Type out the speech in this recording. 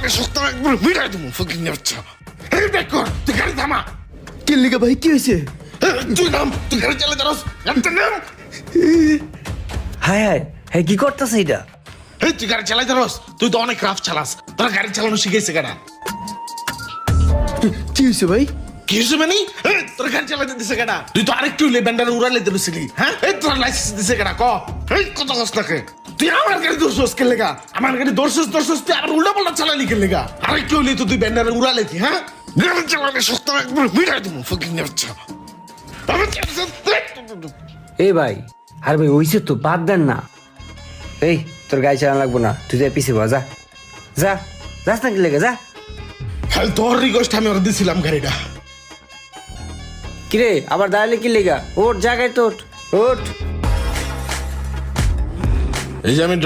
চালালে শক্ত একবার মিটাই দেবো ফকিং বাচ্চা। এই ব্যাক কর, তুই গাড়ি থামা। কি লিগা ভাই কি হয়েছে? তুই নাম, তুই গাড়ি চালা যাস, গাড়িতে নাম। হায় হায় হ্যাঁ কি করতেছে এটা? এই তুই গাড়ি চালাই যাস, তুই তো অনেক রাফ চালাস, তোরা গাড়ি চালানো শিখেছে কেনা? কি হয়েছে ভাই? কি হয়েছে মানে? তোর গাড়ি চালাতে দিছে কেনা? তুই তো আরেকটু ব্যান্ডার উড়ালে দিয়েছিলি, হ্যাঁ? এই তোর লাইসেন্স দিছে কেনা ক? এই কত কষ্ট থাকে? তুই আমার গাড়ি দোষস কে লেগা? আমার গাড়ি দোষস তুই আবার উল্টা পাল্টা চালালি কে লেগা? আরেকটু হইলে তো তুই ব্যান্ডার উড়ালে কি, হ্যাঁ? গাড়ি চালালে শক্ত একবার মিটাই দেবো ফকিং বাচ্চা। এই ভাই আর ভাই হইছে তো বাদ দেন না। এই তোর গাড়ি চালানো লাগবো না, তুই যাই পিছিয়ে যা যা, যাস না কি লেগে যা। খালি তোর রিকোয়েস্ট আমি ওরা দিছিলাম গাড়িটা। কিরে আবার দাঁড়ালে কি লেগা? ওঠ জায়গায় তো ওঠ। এই যে আমি